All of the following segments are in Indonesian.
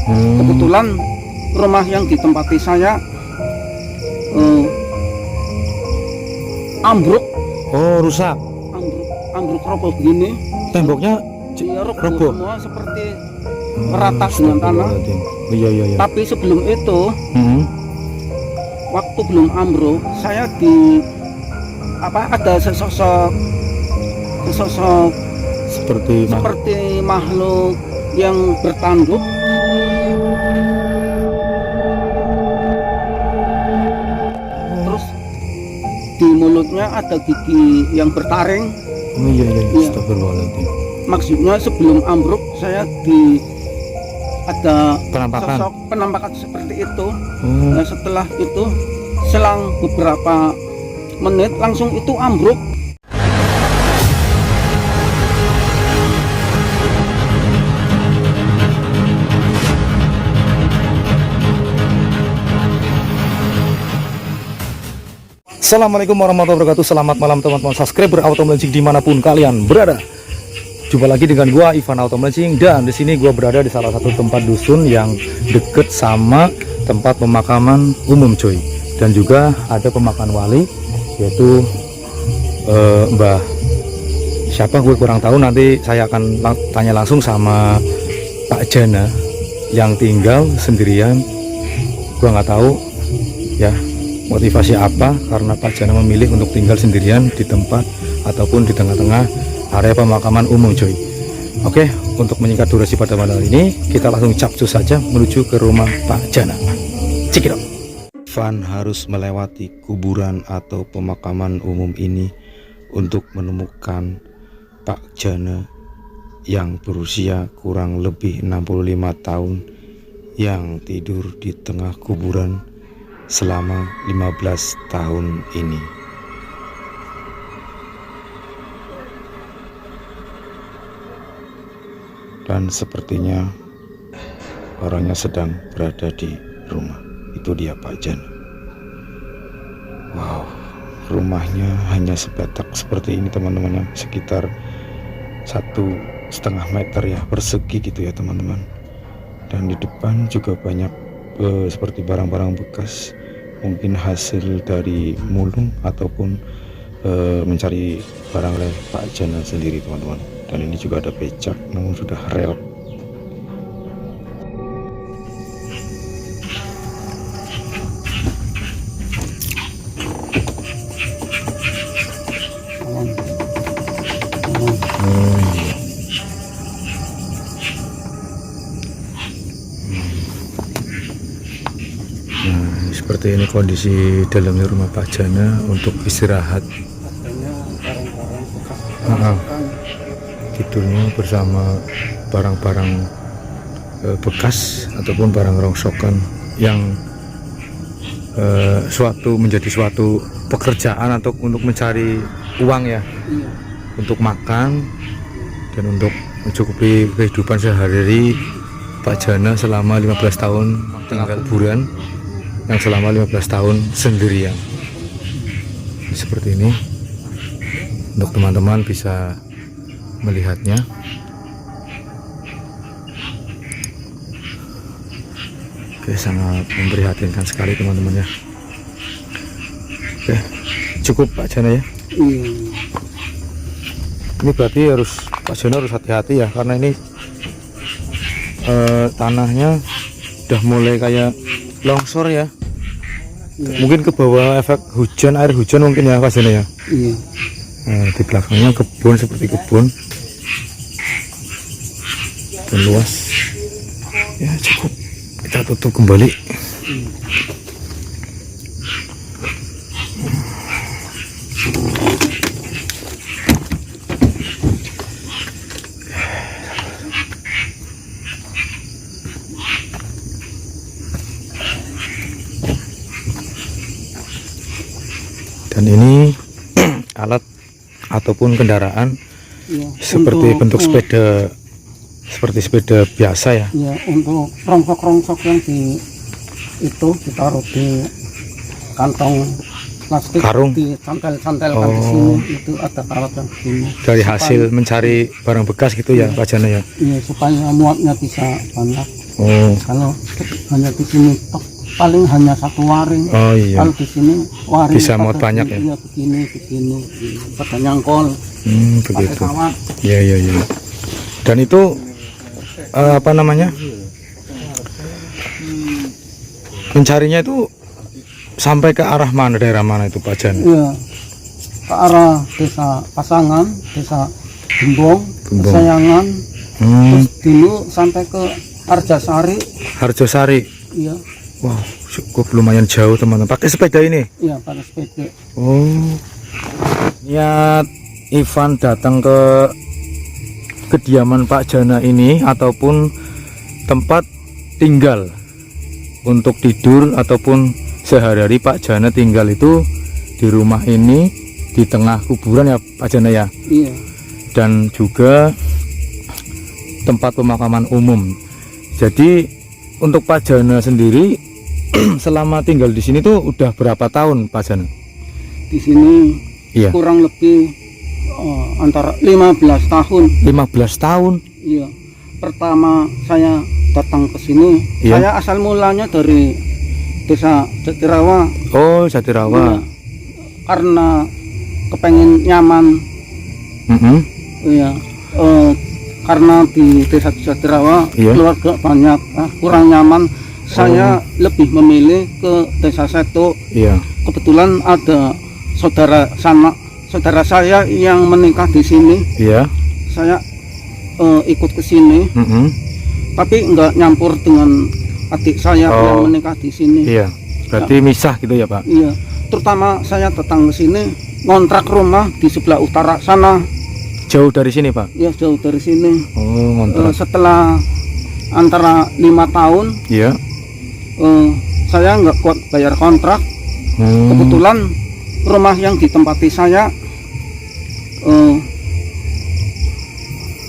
Kebetulan rumah yang ditempati saya ambruk. Oh, rusak. Ambruk roboh begini. Temboknya Iya, roboh semua seperti merata dengan tanah. Iya, iya, iya. Tapi sebelum itu, Hmm. waktu belum ambruk, saya ada sesosok seperti makhluk yang bertanduk. Terus di mulutnya ada gigi yang bertaring. Oh iya, iya, Iya. Astagfirullahaladzim. Maksudnya sebelum ambruk saya ada Penampakan. sosok penampakan seperti itu. Oh. Nah, setelah itu selang beberapa menit langsung itu ambruk. Assalamualaikum warahmatullahi wabarakatuh. Selamat malam teman-teman subscriber Automelancing dimanapun kalian berada. Jumpa lagi dengan gua Ivan Automelancing, dan di sini gua berada di salah satu tempat dusun yang deket sama tempat pemakaman umum, coy. Dan juga ada pemakaman wali, yaitu Mbah siapa gue kurang tahu. Nanti saya akan tanya langsung sama Pak Jana yang tinggal sendirian. Gua nggak tahu ya motivasi apa karena Pak Jana memilih untuk tinggal sendirian di tempat ataupun di tengah-tengah area pemakaman umum, coy. Oke, untuk menyingkat durasi pada malam ini, kita langsung capcus saja menuju ke rumah Pak Jana. Cekidot. Van harus melewati kuburan atau pemakaman umum ini untuk menemukan Pak Jana yang berusia kurang lebih 65 tahun yang tidur di tengah kuburan selama 15 tahun ini. Dan sepertinya orangnya sedang berada di rumah. Itu dia Pak Jan. Wow, rumahnya hanya sebatak seperti ini teman-teman, sekitar 1,5 meter ya persegi gitu ya teman-teman. Dan di depan juga banyak seperti barang-barang bekas, mungkin hasil dari mulung ataupun mencari barang oleh Pak Jana sendiri teman-teman. Dan ini juga ada becak namun sudah rel. Nah, seperti ini kondisi dalamnya rumah Pak Jana untuk istirahat. Katanya barang-barang bekas Tidurnya bersama barang-barang bekas ataupun barang rongsokan yang menjadi suatu pekerjaan atau untuk mencari uang ya. Iya. Untuk makan dan untuk mencukupi kehidupan sehari-hari Pak Jana selama 15 tahun tinggal kuburan, yang selama 15 tahun sendirian. Seperti ini untuk teman-teman bisa melihatnya. Oke, sangat memprihatinkan sekali teman-teman ya. Oke, cukup Pak Jana ya. Iya. Ini berarti Pak Jana harus hati-hati ya, karena ini tanahnya udah mulai kayak longsor ya. Iya. Mungkin ke bawah efek hujan, air hujan mungkin ya Pak Jana ya. Iya. Nah, di belakangnya kebun, seperti kebun dan luas ya. Cukup, kita tutup kembali. Dan ini alat ataupun kendaraan Iya. seperti bentuk sepeda, seperti sepeda biasa ya. Ya, untuk rongsok-rongsok yang itu ditaruh di kantong plastik, Karung. disantel-santelkan di Oh. sini. Itu ada alat yang begini. Dari hasil mencari barang bekas gitu ya Pak Jana ya. Iya, supaya muatnya bisa banyak. Oh. Kalau hanya di sini tok, paling hanya satu waring. Oh iya. Kalau di sini waring Bisa muat pada banyak ya? Iya, begini pada nyangkol pakai Begitu. kawat. Iya iya iya. Dan itu apa namanya? Mencarinya itu sampai ke arah mana, daerah mana itu Pak Jan? Iya, ke arah desa Pasangan, desa Gembong, Gembong. Sayangan, Hmm. terus dulu sampai ke Arjasari. Harjosari. Iya, Wow, cukup lumayan jauh teman-teman. Pakai sepeda ini? iya pada sepeda. Oh. Niat Ivan datang ke kediaman Pak Jana ini ataupun tempat tinggal untuk tidur ataupun sehari-hari Pak Jana tinggal itu di rumah ini di tengah kuburan ya Pak Jana ya, Iya, dan juga tempat pemakaman umum. Jadi untuk Pak Jana sendiri selama tinggal di sini tuh udah berapa tahun Pak Jana? di sini Iya. kurang lebih antara 15 tahun. 15 tahun. Iya, pertama saya datang ke sini, Iya. saya asal mulanya dari desa Jatirawa. Oh, Jatirawa. Iya, karena kepengen nyaman. Mm-mm. Iya, karena di desa Jatirawa Iya. keluarga banyak, kurang nyaman. Saya lebih memilih ke desa Seto. Iya. Kebetulan ada saudara saya yang menikah di sini. Iya. Saya ikut ke sini, Mm-mm. tapi nggak nyampur dengan adik saya yang menikah di sini. Iya. Berarti misah gitu ya Pak? Iya, terutama saya datang ke sini ngontrak rumah di sebelah utara sana. Jauh dari sini Pak? Ya, jauh dari sini. Oh, ngontrak. Setelah antara 5 tahun, Iya. saya nggak kuat bayar kontrak. Kebetulan rumah yang ditempati saya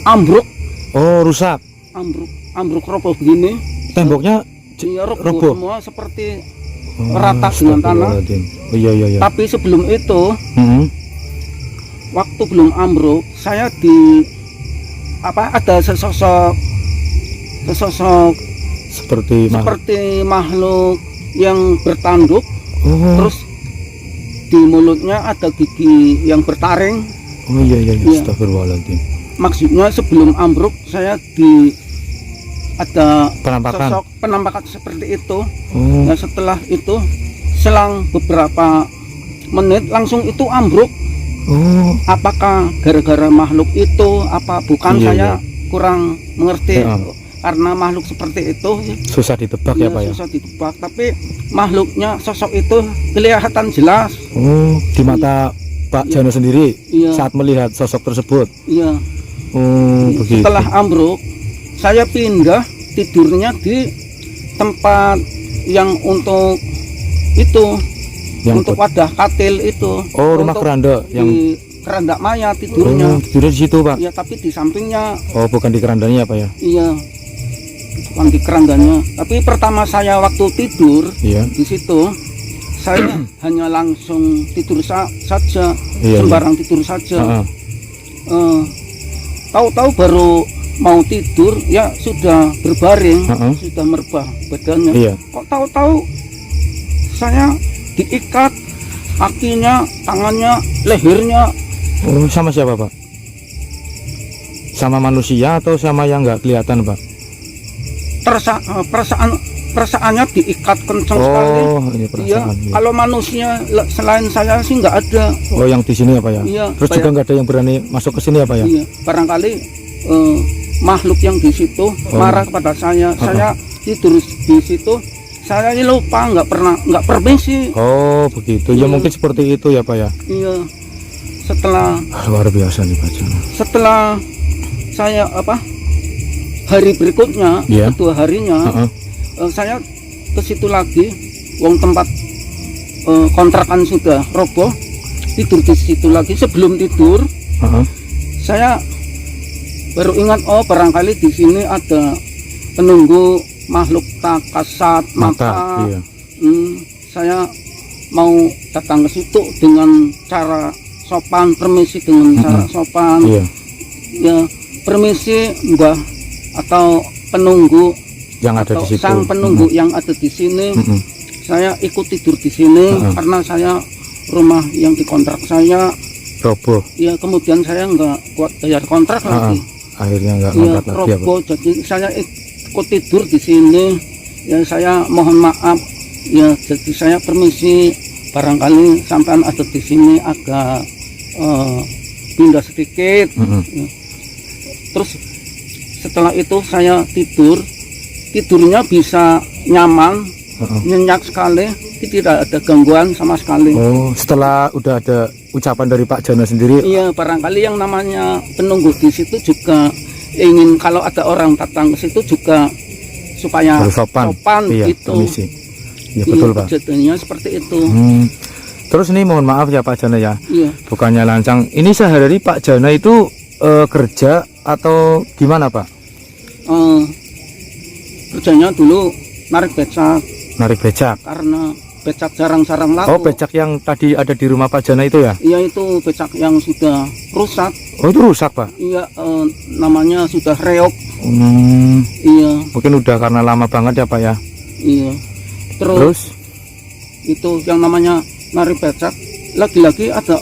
ambruk, Oh, rusak. ambruk roboh begini. Temboknya Iya, roboh roboh. semua seperti rata dengan tanah. Astagfirullahaladzim. Oh, iya iya iya. Tapi sebelum itu, Mm-mm. waktu belum ambruk, saya ada sesosok Seperti seperti makhluk yang bertanduk, Oh. terus di mulutnya ada gigi yang bertaring. Oh iya iya. Iya. Astagfirullahaladzim. Maksudnya sebelum ambruk saya ada Penampakan. sosok penampakan seperti itu. Oh. Nah, setelah itu selang beberapa menit langsung itu ambruk. Oh. Apakah gara-gara makhluk itu apa bukan, Iya, saya kurang mengerti. Ya. Karena makhluk seperti itu Susah ditebak ya Pak ya? susah ditebak, tapi makhluknya sosok itu kelihatan jelas. Oh, di mata Pak Jana sendiri Iya. saat melihat sosok tersebut. Iya. Oh, begitu. Setelah ambruk, saya pindah tidurnya di tempat yang untuk itu, Yang untuk wadah katil itu. Oh, rumah Untuk keranda yang di keranda maya tidurnya. tidurnya di situ Pak. Iya, tapi di sampingnya. Oh, bukan di kerandanya Pak ya? Iya, bukan di kerandanya. Tapi pertama saya waktu tidur Iya. di situ, saya hanya langsung tidur saja, Iya, sembarang tidur saja. Heeh. Tahu-tahu baru mau tidur ya sudah berbaring, Heeh. sudah merebah badannya. Iya. Kok tahu-tahu saya diikat kakinya, tangannya, lehernya. Oh, sama siapa Pak? Sama manusia atau sama yang nggak kelihatan Pak? Perasaannya diikat kencang sekali. Oh, ini Iya, perasaan. Iya. kalau manusia selain saya sih nggak ada. Oh, yang di sini ya Pak ya? Iya, Terus juga nggak ada yang berani masuk ke sini ya Pak ya? Iya, barangkali makhluk yang di situ marah kepada saya. Saya tidur di situ, saya ini lupa nggak permisi. Oh, begitu. Ya Iya. mungkin seperti itu ya Pak ya? Iya. Setelah Luar biasa nih Pak Jana. saya hari berikutnya, Iya. kedua harinya, Heeh. saya ke situ lagi, wong tempat kontrakan sudah roboh, tidur di situ lagi. Sebelum tidur, Heeh. saya baru ingat, oh barangkali di sini ada penunggu makhluk tak kasat mata. Iya. Saya mau datang ke situ dengan cara sopan, permisi dengan cara sopan. Iya. Ya, permisi Mbah atau penunggu, yang ada atau di situ. sang penunggu yang ada di sini. Saya ikut tidur di sini karena saya rumah yang dikontrak saya roboh. Ya kemudian saya nggak kuat bayar kontrak lagi. Akhirnya nggak Ya ngangkat lagi ya, Pak. roboh, jadi saya ikut tidur di sini. Ya saya mohon maaf. Ya jadi saya permisi, barangkali sampean ada di sini agak pindah sedikit. Ya. Terus setelah itu saya tidurnya bisa nyaman, nyenyak sekali, tidak ada gangguan sama sekali. Oh, setelah udah ada ucapan dari Pak Jana sendiri. Iya, barangkali yang namanya penunggu di situ juga ingin kalau ada orang datang ke situ juga supaya sopan. Iya, gitu. permisi. Ya betul, Pak. Kejadiannya seperti itu. Terus ini mohon maaf ya Pak Jana ya. Iya. Bukannya lancang. Ini sehari-hari Pak Jana itu kerja atau gimana, Pak? Kerjanya dulu narik becak. Narik becak. Karena becak jarang-jarang laku. Oh, becak yang tadi ada di rumah Pak Jana itu ya? Iya, itu becak yang sudah rusak. Oh, itu rusak, Pak? Iya, namanya sudah reok. Iya. Mungkin udah karena lama banget ya, Pak ya? Iya. Terus itu yang namanya narik becak, lagi-lagi ada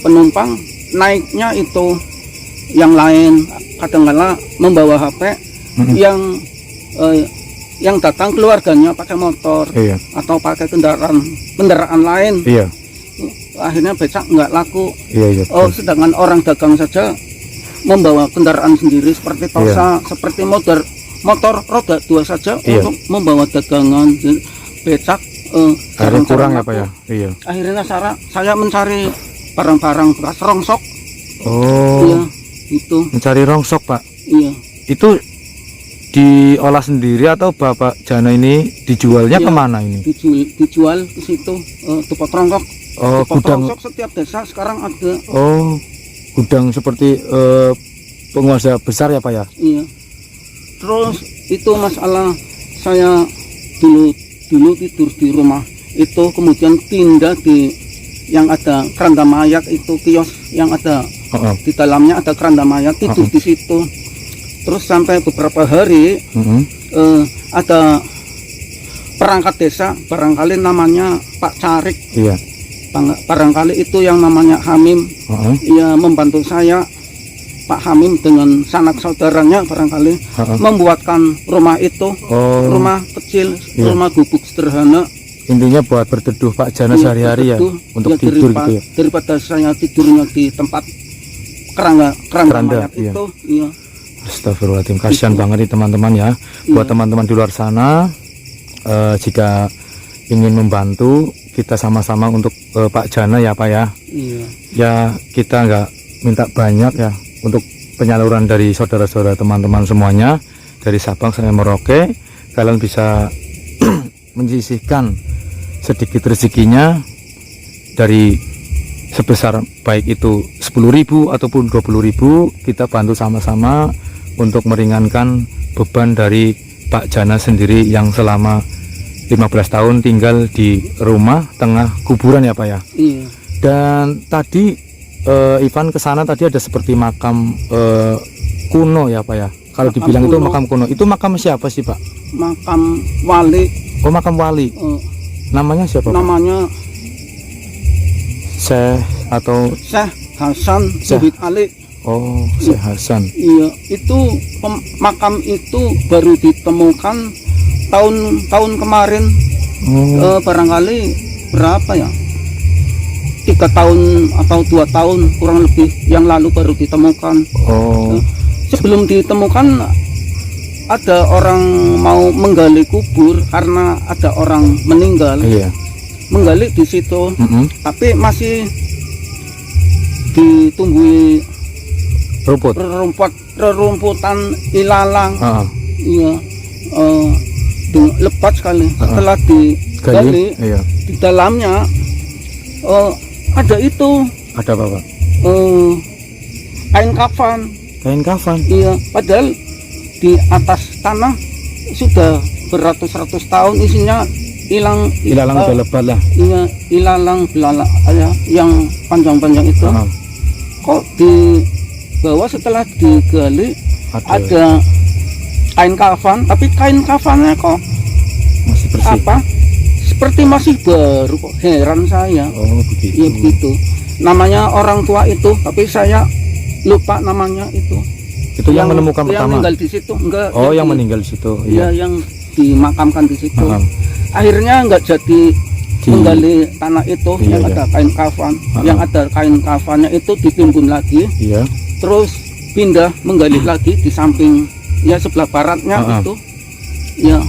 penumpang naiknya itu yang lain, kadang-kala membawa HP, yang datang keluarganya pakai motor. Iya. Atau pakai kendaraan lain. Iya. Akhirnya becak nggak laku. Iya. Sedangkan orang dagang saja membawa kendaraan sendiri seperti Tosa, seperti motor roda 2 saja untuk membawa dagangan. Becak akhirnya kurang ya, Pak ya? Iya. Akhirnya saya mencari barang-barang bekas rongsok. Oh. Iya, itu. Mencari rongsok, Pak. Iya. Itu diolah sendiri atau Bapak Jana ini dijualnya kemana ini? Dijual ke situ, tempat rongsok. Oh, gudang. Rongsok setiap desa sekarang ada. Oh, gudang seperti penguasa besar ya, Pak ya? Iya. Terus itu masalah saya dulu tidur di rumah itu, kemudian pindah di yang ada keranda mayat itu, kios yang ada di dalamnya ada keranda mayat, tidur di situ. Terus sampai beberapa hari ada perangkat desa, barangkali namanya Pak Carik. Iya. Barangkali itu yang namanya Hamim. Ia membantu saya, Pak Hamim dengan sanak saudaranya barangkali membuatkan rumah itu, rumah kecil, rumah gubuk sederhana. Intinya buat berteduh Pak Jana sehari-hari ya, untuk tidur gitu ya. Daripada saya tidurnya di tempat keranda mayat itu. Iya. Astagfirullahaladzim, kasihan banget nih teman-teman ya. Buat teman-teman di luar sana, jika ingin membantu kita sama-sama untuk Pak Jana ya, Pak ya. Iya. Ya kita nggak minta banyak ya untuk penyaluran dari saudara-saudara teman-teman semuanya dari Sabang sampai Merauke. Kalian bisa menyisihkan sedikit rezekinya dari sebesar baik itu 10.000 ataupun 20.000, kita bantu sama-sama untuk meringankan beban dari Pak Jana sendiri yang selama 15 tahun tinggal di rumah tengah kuburan ya, Pak ya. Iya. Dan tadi Ivan kesana tadi ada seperti makam kuno ya, Pak ya. Kalau dibilang itu makam kuno, itu makam siapa sih, Pak? Makam wali. Oh, makam wali. Namanya siapa, Pak? Namanya Syekh atau Syekh Hasan Syahid Ali. Oh, Syekh Hasan. Iya, itu makam itu baru ditemukan tahun kemarin. Barangkali berapa ya? 3 tahun atau 2 tahun kurang lebih yang lalu baru ditemukan. Oh. Sebelum ditemukan ada orang mau menggali kubur karena ada orang meninggal. Iya. Menggali di situ, tapi masih ditumbuhi rerumputan ilalang. Iya. Lebat sekali. Setelah digali, di dalamnya ada itu. Ada apa, Pak? Kain kafan. Kain kafan. Iya, padahal di atas tanah sudah beratus-ratus tahun, isinya ilalang udah lebat lah. Iya, ilalang belalak ya, yang panjang-panjang itu. Kok di bawah setelah digali ada kain kafan, tapi kain kafannya kok Masih bersih. apa? Seperti masih baru kok. Heran saya. Oh begitu. Ya begitu. Namanya orang tua itu, tapi saya lupa namanya itu. Itu yang menemukan yang pertama. meninggal di situ, enggak? Oh yang meninggal di situ. Iya, yang dimakamkan di situ. Heeh. Akhirnya enggak jadi menggali tanah itu, Iya, yang iya. ada kain kafan, Heeh. yang ada kain kafannya itu ditimbun lagi, Iya. terus pindah menggali lagi di samping ya sebelah baratnya Heeh. itu, ya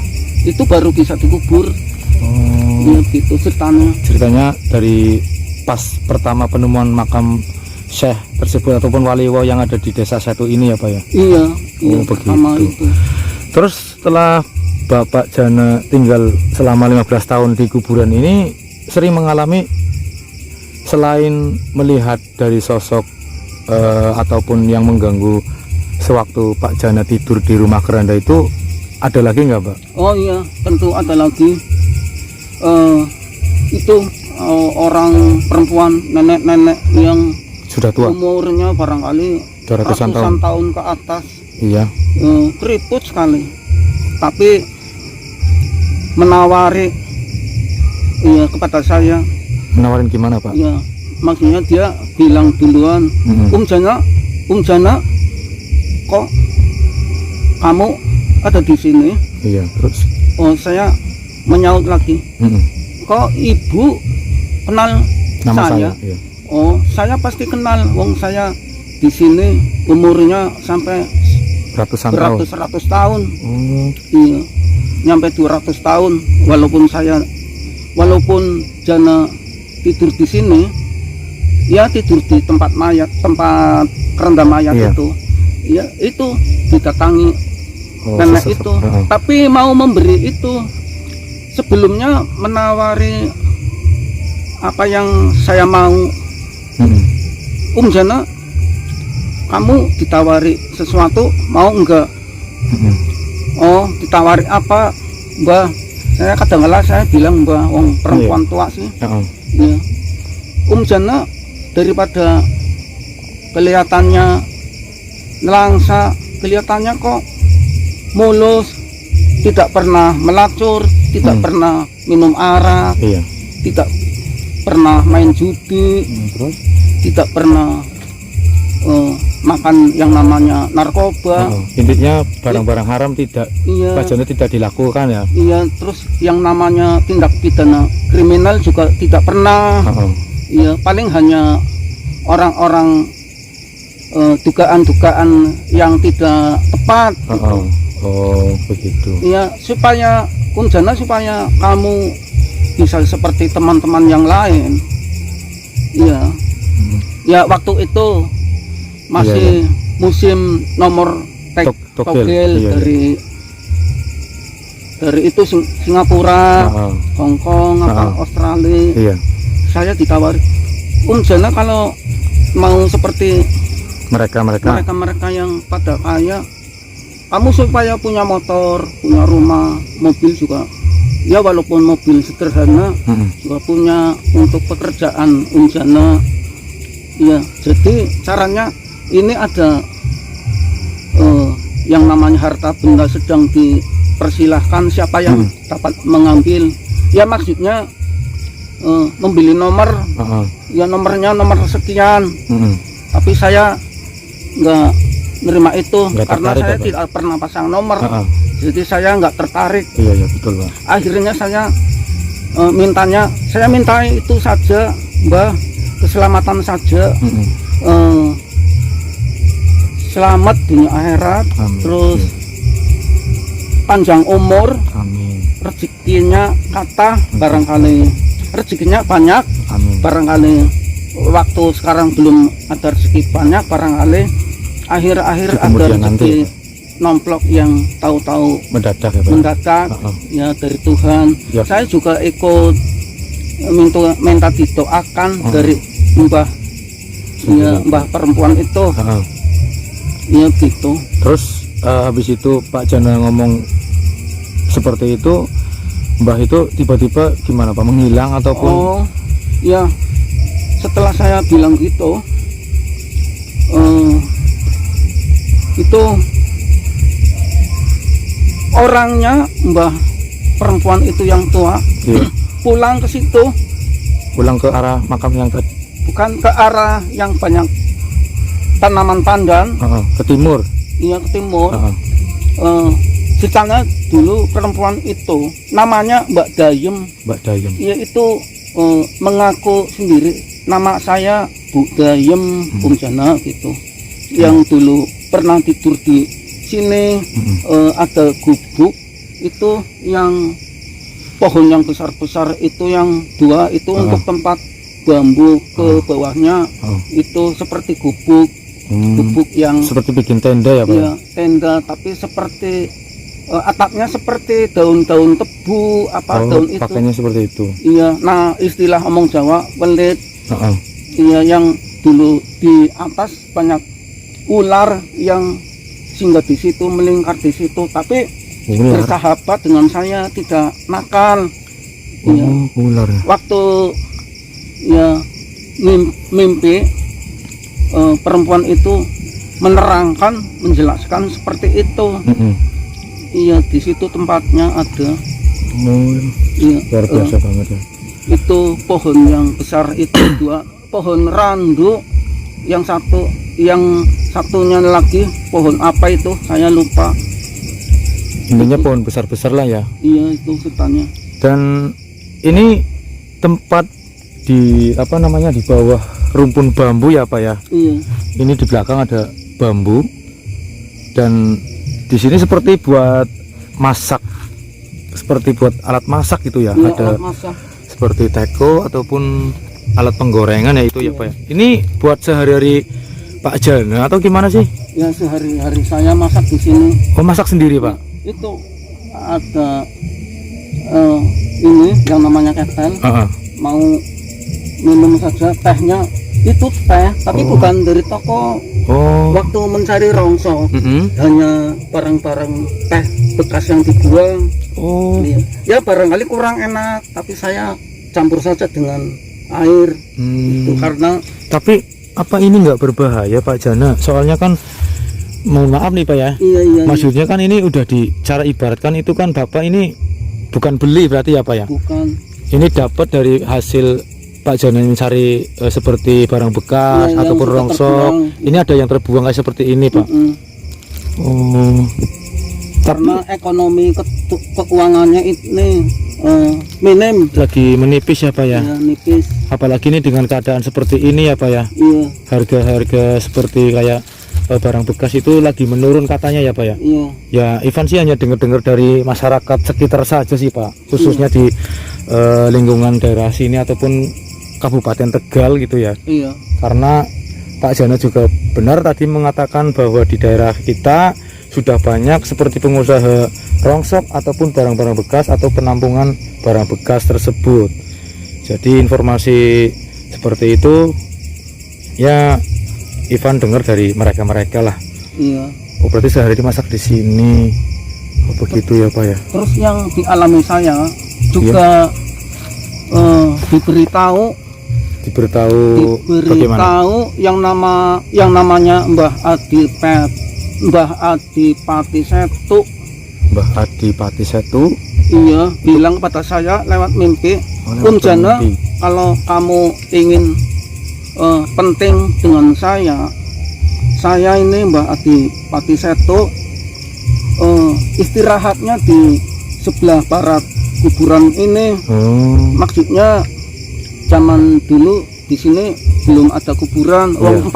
itu baru bisa dikubur. Oh, Ya gitu ceritanya. ceritanya dari pas pertama penemuan makam Syekh tersebut ataupun waliwo yang ada di desa satu ini ya Pak ya. Iya, iya begitu. pertama itu. Terus setelah Bapak Jana tinggal selama 15 tahun di kuburan ini, sering mengalami selain melihat dari sosok ataupun yang mengganggu sewaktu Pak Jana tidur di rumah keranda itu, ada lagi nggak Pak? Oh iya, tentu ada lagi. Itu orang perempuan, nenek-nenek yang Sudah tua? umurnya barangkali Ratusan tahun ke atas. Iya. Keriput sekali, tapi menawari ya kepada saya. Menawarin gimana Pak? Ya maksudnya dia bilang duluan, Mm-mm. Jana, kok kamu ada di sini? Iya. Terus? Oh, saya menyaut lagi, Mm-mm. kok ibu kenal Nama saya? Iya. Oh, saya pasti kenal, wong saya di sini umurnya sampai Ratusan tahun. beratus-ratus tahun. Oh, Iya, nyampe 200 tahun. Walaupun Jana tidur di sini, ya tidur di tempat mayat, tempat keranda mayat. Iya. Itu, ya itu didatangi oh, nenek sesosok. itu, Heeh. tapi mau memberi itu sebelumnya menawari apa yang saya mau. Mm-mm. Jana, kamu ditawari sesuatu mau enggak? Mm-mm. Oh, ditawari apa, Mbah? Saya kadang-kala saya bilang, Mbah, wong perempuan tua sih. Heeh. Iya. Jana daripada kelihatannya nelangsa, kelihatannya kok mulus, tidak pernah melacur, tidak pernah minum arak, Iya. tidak pernah main judi, Terus? tidak pernah makan yang namanya narkoba. Intinya barang-barang haram tidak, Iya. Pak Jana tidak dilakukan ya. Iya, terus yang namanya tindak pidana kriminal juga tidak pernah. Heeh. Iya, paling hanya orang-orang dugaan-dugaan yang tidak tepat. Heeh. Oh begitu. Iya, supaya Jana, supaya kamu bisa seperti teman-teman yang lain. Iya. Ya waktu itu masih musim nomor Togel. togel Iya, dari itu Singapura, Heeh. Hong Kong, Australia. Iya. Saya ditawari, Jana, kalau mau seperti Mereka. mereka yang pada kaya, kamu supaya punya motor, punya rumah, mobil juga. Ya walaupun mobil sederhana, Mm-mm. juga punya untuk pekerjaan Jana. Ya, jadi caranya ini ada yang namanya harta benda sedang dipersilahkan, siapa yang dapat mengambil. Ya maksudnya membeli nomor, Heeh. ya nomornya nomor sekian, Mm-mm. tapi saya nggak nerima itu Nggak karena tertarik, saya Pak? tidak pernah pasang nomor. Heeh. Jadi saya nggak tertarik. Iya betul Pak. Akhirnya saya saya minta itu saja, Mbah, keselamatan saja. Mm-mm. Selamat dunia akhirat, Amin. terus panjang umur, Amin. rezekinya kata, barangkali rezekinya banyak, Amin. barangkali waktu sekarang belum ada rezeki banyak, barangkali akhir-akhir Di ada kemudian rezeki nanti. nomplok yang tahu-tahu Mendadak ya Pak. mendadak. Heeh. Ya dari Tuhan. Ya. Saya juga ikut minta didoakan dari Mbah, ya Mbah perempuan itu. Heeh. Ya gitu. Terus habis itu Pak Jana ngomong seperti itu, Mbah itu tiba-tiba gimana Pak, menghilang ataupun? Oh ya, setelah saya bilang gitu, itu orangnya mbah perempuan itu yang tua Iya. pulang ke situ, Pulang ke arah makam yang tadi. bukan ke arah yang banyak tanaman pandan, Ke timur. iya ke timur. Heeh. Di sana dulu perempuan itu namanya Mbak Dayem, Mbak Dayem. ia itu mengaku sendiri nama saya Bu Dayem Punjana gitu, yang dulu pernah tidur di sini. Ada gubuk itu yang pohon yang besar-besar itu, yang dua itu untuk tempat bambu, ke bawahnya itu seperti gubuk. Gubuk yang Seperti bikin tenda ya Pak? ya, tenda, tapi seperti atapnya seperti daun-daun tebu daun itu. Pakainya seperti itu. Iya, nah istilah omong Jawa welit. Heeh. Iya, yang dulu di atas banyak ular yang singgah di situ, melingkar di situ, tapi Ular. bersahabat dengan saya, tidak nakal. Iya. Ular. Waktu ya mimpi perempuan itu menerangkan, menjelaskan seperti itu. Iya, di situ tempatnya ada. Iya, Luar biasa banget ya. itu pohon yang besar itu dua pohon randu, yang satunya lagi pohon apa itu saya lupa. Intinya pohon besar-besar lah ya. Iya, itu hutannya. Dan ini tempat di apa namanya, di bawah rumpun bambu ya Pak ya. Iya, Ini di belakang ada bambu, dan di sini seperti buat masak, seperti buat alat masak gitu ya. iya, Ada alat masak. seperti teko ataupun alat penggorengan ya itu ya Pak ya. Ini buat sehari-hari Pak Jana atau gimana sih? Ya, sehari-hari saya masak di sini. Oh, masak sendiri Pak? Itu ada ini yang namanya ketel. Mau minum saja tehnya itu teh, tapi bukan dari toko. Waktu mencari rongso hanya barang-barang teh bekas yang dibuang. Iya. Ya barangkali kurang enak, tapi saya campur saja dengan air. Itu karena. Tapi apa ini nggak berbahaya Pak Jana? Soalnya kan, mohon maaf nih Pak ya. Iya. Maksudnya kan ini udah cara ibaratkan itu kan Bapak ini bukan beli berarti ya Pak ya? Bukan. Ini dapat dari hasil Pak Jana mencari seperti barang bekas ataupun rongsok. Ini ada yang terbuang kayak seperti ini Pak. Karena ekonomi keuangannya ini minim, lagi menipis ya Pak ya? ya nipis. Apalagi ini dengan keadaan seperti ini ya Pak ya? Iya. Harga-harga seperti kayak barang bekas itu lagi menurun katanya ya Pak ya? Iya. Ya Ivan sih hanya dengar-dengar dari masyarakat sekitar saja sih Pak, khususnya di lingkungan daerah sini ataupun Kabupaten Tegal gitu ya. Iya. Karena Pak Jana juga benar tadi mengatakan bahwa di daerah kita sudah banyak seperti pengusaha rongsok ataupun barang-barang bekas atau penampungan barang bekas tersebut. Jadi informasi seperti itu ya Ivan dengar dari mereka lah. Iya. Oh, berarti sehari dimasak di sini. Oh, begitu ya Pak ya. Terus yang dialami saya juga diberitahu bagaimana? yang namanya Mbah Adi Pati Setu. Mbah Adi Pati Setu. Iya, bilang pada saya lewat mimpi, Punjana, kalau kamu ingin penting dengan saya ini Mbah Adi Pati Setu, istirahatnya di sebelah barat kuburan ini. Maksudnya zaman dulu di sini belum ada kuburan, 400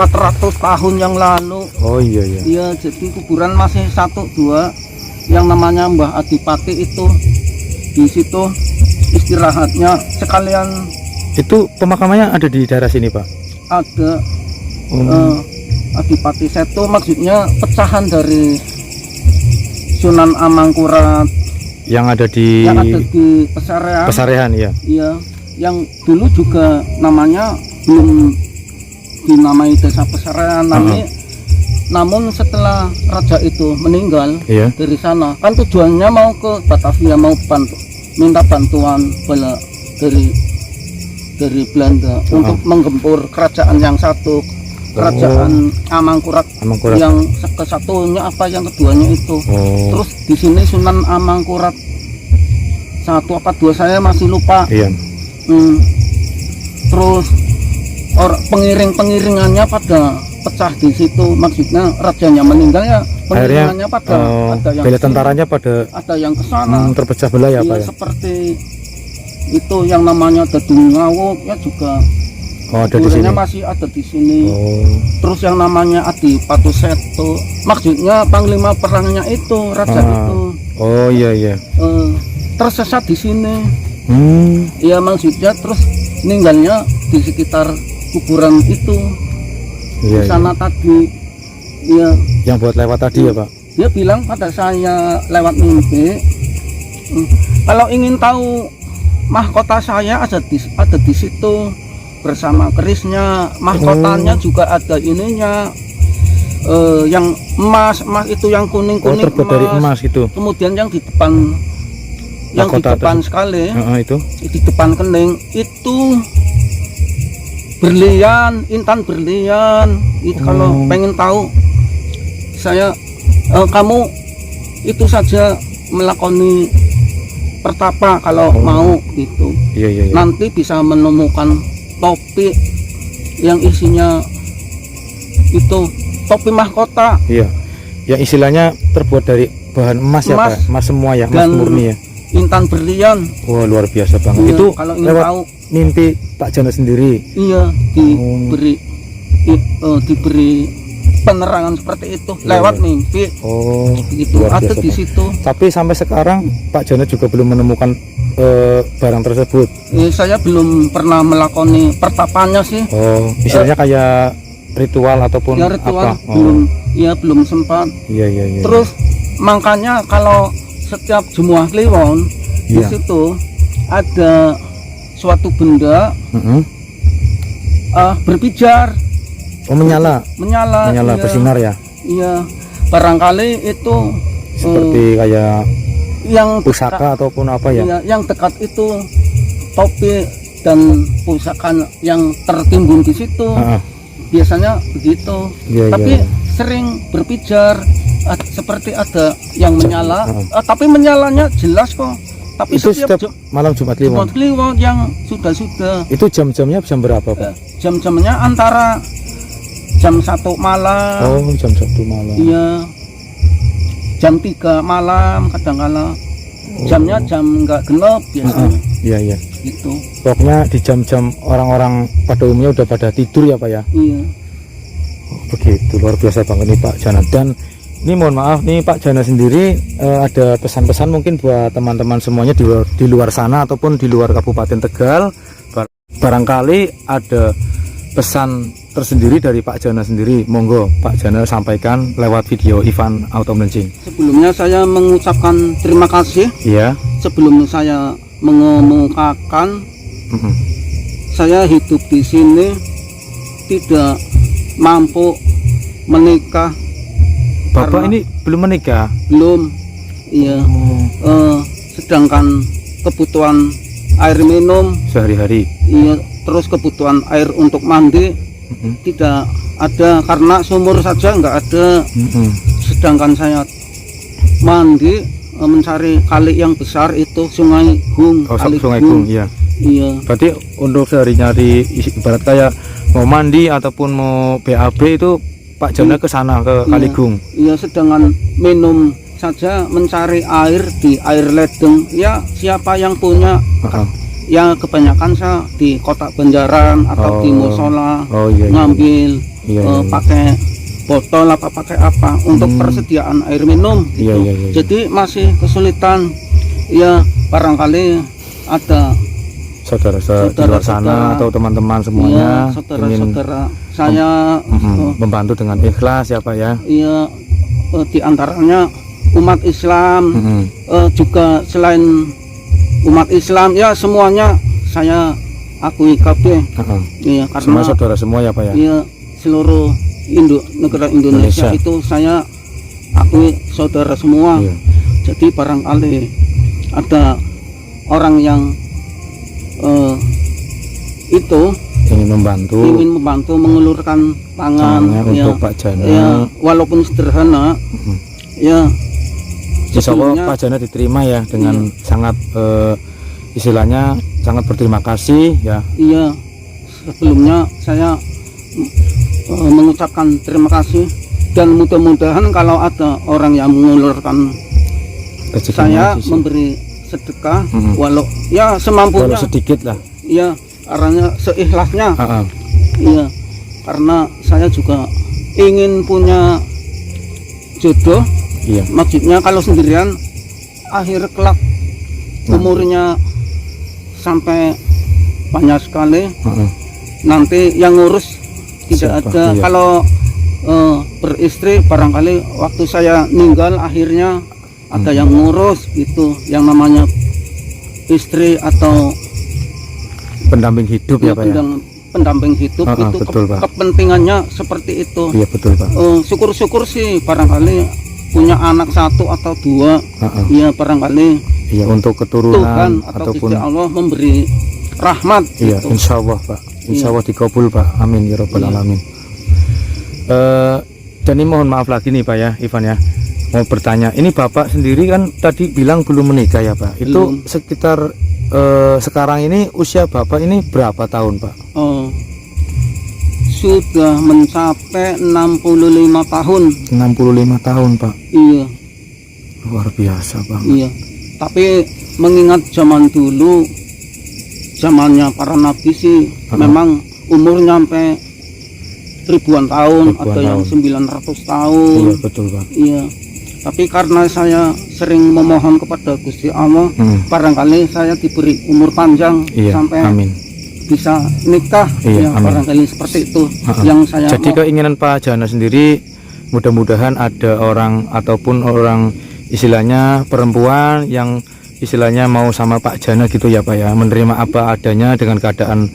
tahun yang lalu. Oh iya. Iya, jadi kuburan masih 1-2 yang namanya Mbah Adipati itu di situ istirahatnya sekalian. Itu pemakamannya ada di daerah sini Pak? Ada. Adipati Setu maksudnya pecahan dari Sunan Amangkurat yang ada di Pesarean ya. Iya, yang dulu juga namanya belum dinamai Desa Pesarean, namun setelah raja itu meninggal dari sana, kan tujuannya mau ke Batavia, mau minta bantuan dari Belanda untuk menggempur kerajaan yang satu. kerajaan Amangkurat. Amangkurat. Yang kesatunya apa, yang keduanya itu. Oh. Terus di sini Sunan Amangkurat 1 apa 2 saya masih lupa. Iya. Terus pengiringannya pada pecah di situ, maksudnya rajanya meninggal ya, pengiringannya pada ada yang bela tentaranya pada ada yang kesana, terpecah belah ya, iya, Pak ya. seperti itu yang namanya Dedung Ngawuk ya juga. Oh, ada di sini. Masih ada di sini. Oh. Terus yang namanya Adipati Seto, maksudnya panglima perangnya itu, raja itu. Oh iya iya. Tersesat di sini. Iya maksudnya terus meninggalnya di sekitar kuburan itu. Iya. Di sana tadi. Iya. Yang buat lewat tadi ya, Pak. Dia bilang pada saya lewat mimpi, kalau ingin tahu mahkota saya ada di situ bersama kerisnya, mahkotanya juga ada ininya, yang emas itu yang kuning terbuat dari emas gitu. Kemudian yang di depan, yang di depan sekali, itu di depan kening itu berlian, intan berlian. Itu kalau pengen tahu saya, kamu itu saja melakoni pertapa kalau mau gitu. Iya. Nanti bisa menemukan topi yang isinya itu topi mahkota. Iya. Yang istilahnya terbuat dari bahan emas ya, Pak. Emas semua ya, emas murni ya. Intan berlian. Wah, luar biasa banget. Iya, itu kalau ingin lewat tahu mimpi Pak Jana sendiri. Iya, diberi penerangan seperti itu lewat mimpi. Oh, itu ada di situ. Tapi sampai sekarang Pak Jana juga belum menemukan barang tersebut. Saya belum pernah melakoni pertapannya sih. Oh, istilahnya kayak ritual ataupun ya, ritual apa? Belum sempat. Iya. Terus makanya kalau setiap Jumuah Kliwon di situ ada suatu benda berpijar. Oh, menyala iya. bersinar ya. Iya, barangkali itu seperti kayak yang pusaka ataupun apa ya. Iya, yang dekat itu topi dan pusaka yang tertimbun di situ. Biasanya begitu. Tapi sering berpijar, seperti ada yang menyala. Tapi menyalanya jelas kok. Tapi itu setiap malam Jumat Kliwon yang sudah. Itu jam-jamnya jam berapa, Pak? Jam-jamnya antara jam 1 malam. Oh, jam 1 malam. Iya. Jam 3 malam kadang-kala. Jamnya jam enggak genap biasanya. Iya. Gitu. Pokoknya di jam-jam orang-orang pada umumnya udah pada tidur ya, Pak ya. Iya. Oh, begitu, luar biasa banget nih Pak Jana. Dan ini mohon maaf nih Pak Jana sendiri, ada pesan-pesan mungkin buat teman-teman semuanya di luar sana ataupun di luar Kabupaten Tegal. Barangkali ada pesan tersendiri dari Pak Jana sendiri, monggo Pak Jana sampaikan lewat video Ivan Auto Melencing. Sebelumnya saya mengucapkan terima kasih. Iya. Sebelum saya mengemukakan, saya hidup di sini tidak mampu menikah. Bapak ini belum menikah? Belum. Iya. Sedangkan kebutuhan air minum sehari-hari. Iya. Terus kebutuhan air untuk mandi tidak ada karena sumur saja nggak ada. Sedangkan saya mandi mencari kali yang besar itu Sungai Gung. Sungai Gung, iya. Iya. Berarti untuk sehari nyari ibarat kayak mau mandi ataupun mau BAB itu Pak Jana ke sana ke Kaligung. Iya, sedangkan minum saja mencari air di air ledeng. Ya, siapa yang punya? Ya kebanyakan saya di Kotak Banjaran atau di musola ngambil pakai botol apa pakai apa untuk persediaan air minum gitu. Jadi masih kesulitan ya, barangkali ada saudara di luar sana atau teman-teman semuanya saudara-saudara saya membantu dengan ikhlas ya Pak ya. Iya, di antaranya umat Islam, juga selain umat Islam ya semuanya saya akui kabeh. Iya, karena semua saudara semua ya Pak ya. Iya, seluruh negara Indonesia itu saya akui saudara semua. Jadi barangkali ada orang yang itu ingin membantu mengulurkan tangan tangannya untuk Pak Jana. Ya, walaupun sederhana. Ya. Insya Allah Pak Jana diterima ya dengan sangat istilahnya sangat berterima kasih ya. Iya. Sebelumnya saya mengucapkan terima kasih, dan mudah-mudahan kalau ada orang yang mengulurkan saya memberi sedekah walau ya semampunya, walau sedikit lah. Iya, karena seikhlasnya. Iya, karena saya juga ingin punya jodoh. Iya. Maksudnya kalau sendirian akhir kelak umurnya sampai banyak sekali, nanti yang ngurus tidak ada. Iya. Kalau beristri barangkali waktu saya meninggal akhirnya ada yang ngurus, itu yang namanya istri atau pendamping hidup ya Pak ya. Pendamping hidup itu betul, Pak. Kepentingannya seperti itu. Iya betul Pak. Syukur-syukur sih barangkali punya anak 1 atau 2. Iya barangkali. Iya, untuk keturunan Tuhan atau ataupun Allah memberi rahmat. Iya, gitu. insya Allah Pak. Insya Allah dikabul Pak. Amin ya Rabbal Alamin. Dan ini mohon maaf lagi nih Pak ya, Ivan ya. Mau bertanya, ini Bapak sendiri kan tadi bilang belum menikah ya Pak. Itu Belum. sekitar sekarang ini usia Bapak ini berapa tahun Pak? Sudah mencapai 65 tahun. 65 tahun Pak. Iya. Luar biasa Bang. Iya. Tapi mengingat zaman dulu, zamannya para nabi sih memang umur nyampe ribuan tahun, ada yang 900 tahun. Iya betul Pak. Iya. Tapi karena saya sering memohon kepada Gusti Allah, barangkali saya diberi umur panjang sampai bisa nikah. Iya, Ya, barangkali seperti itu yang saya Jadi keinginan Pak Jana sendiri, mudah-mudahan ada orang ataupun orang istilahnya perempuan yang istilahnya mau sama Pak Jana gitu ya Pak ya, menerima apa adanya dengan keadaan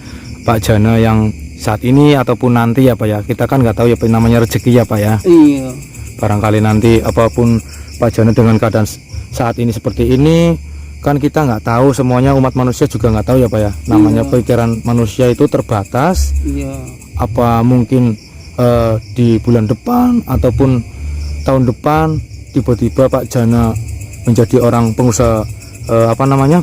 Pak Jana yang saat ini ataupun nanti ya Pak ya. Kita kan nggak tahu ya namanya rezeki ya Pak ya. Iya. Barangkali nanti apapun Pak Jana dengan keadaan saat ini seperti ini, kan kita nggak tahu, semuanya umat manusia juga nggak tahu ya Pak ya. Namanya pikiran manusia itu terbatas. Iya. Apa mungkin di bulan depan ataupun tahun depan tiba-tiba Pak Jana menjadi orang pengusaha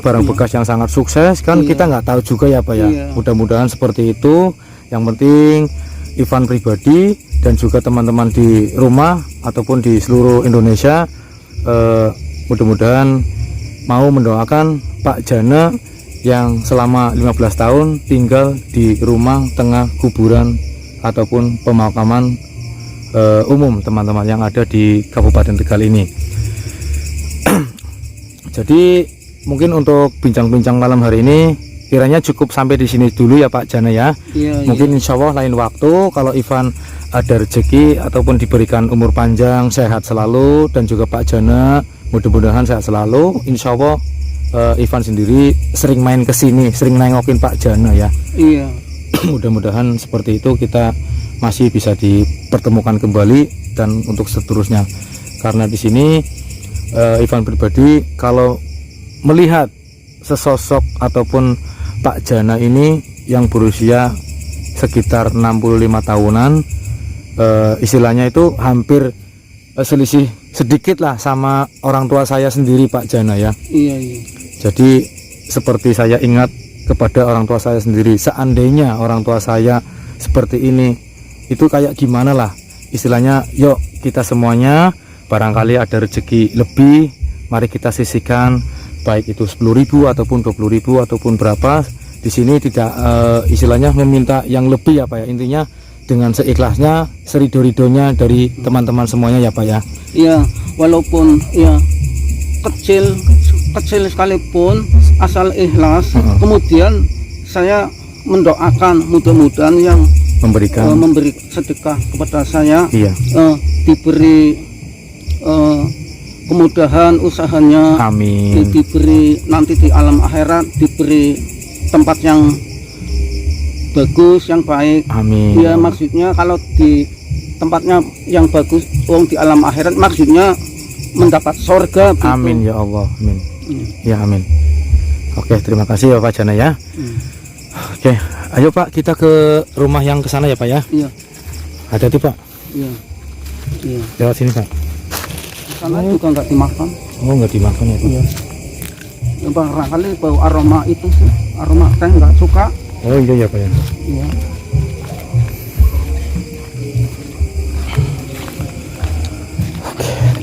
barang bekas yang sangat sukses, kan kita nggak tahu juga ya Pak ya. Mudah-mudahan seperti itu. Yang penting Ivan pribadi dan juga teman-teman di rumah ataupun di seluruh Indonesia mudah-mudahan mau mendoakan Pak Jana yang selama 15 tahun tinggal di rumah tengah kuburan ataupun pemakaman umum teman-teman yang ada di Kabupaten Tegal ini. Jadi mungkin untuk bincang-bincang malam hari ini kiranya cukup sampai di sini dulu ya Pak Jana ya. Mungkin insya Allah lain waktu kalau Ivan ada rezeki ataupun diberikan umur panjang, sehat selalu, dan juga Pak Jana mudah-mudahan sehat selalu. Insya Allah Ivan sendiri sering main ke sini, sering nengokin Pak Jana ya. Iya. Mudah-mudahan seperti itu kita masih bisa dipertemukan kembali dan untuk seterusnya. Karena di sini Ivan pribadi kalau melihat sesosok ataupun Pak Jana ini yang berusia sekitar 65 tahunan, istilahnya itu hampir selisih sedikit lah sama orang tua saya sendiri Pak Jana ya. Iya. Jadi seperti saya ingat kepada orang tua saya sendiri, seandainya orang tua saya seperti ini, itu kayak gimana lah istilahnya. Yuk kita semuanya barangkali ada rezeki lebih, mari kita sisihkan, baik itu 10.000 ataupun 20.000 ataupun berapa. Di sini tidak istilahnya meminta yang lebih ya Pak ya, intinya dengan seikhlasnya, serido-ridonya dari teman-teman semuanya ya Pak ya. Iya, walaupun ya kecil sekalipun asal ikhlas. Kemudian saya mendoakan mudah-mudahan yang memberi sedekah kepada saya diberi kemudahan usahanya. Amin. Diberi nanti di alam akhirat diberi tempat yang bagus, yang baik. Amin. Ya maksudnya kalau di tempatnya yang bagus, di alam akhirat maksudnya mendapat surga. Gitu. Amin ya Allah. Amin. Ya amin. Oke, terima kasih ya Pak Jana ya. Oke, Ayo Pak, kita ke rumah yang ke sana ya Pak ya. Iya, Hati-hati Pak. iya, iya. Lewat sini Pak. Di sana juga nggak dimakan. Oh, nggak dimakan ya Pak. Iya. Ya, barangkali bau aroma itu sih, aroma teh nggak suka. Oh iya ya Pak ya. Iya.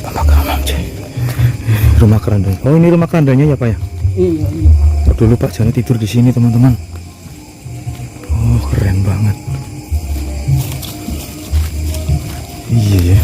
Pemakaman cuy. Rumah kerandanya. Oh ini rumah kerandanya ya Pak ya. Iya, iya. Dulu Pak jangan tidur di sini teman-teman. Oh keren banget. Iya ya.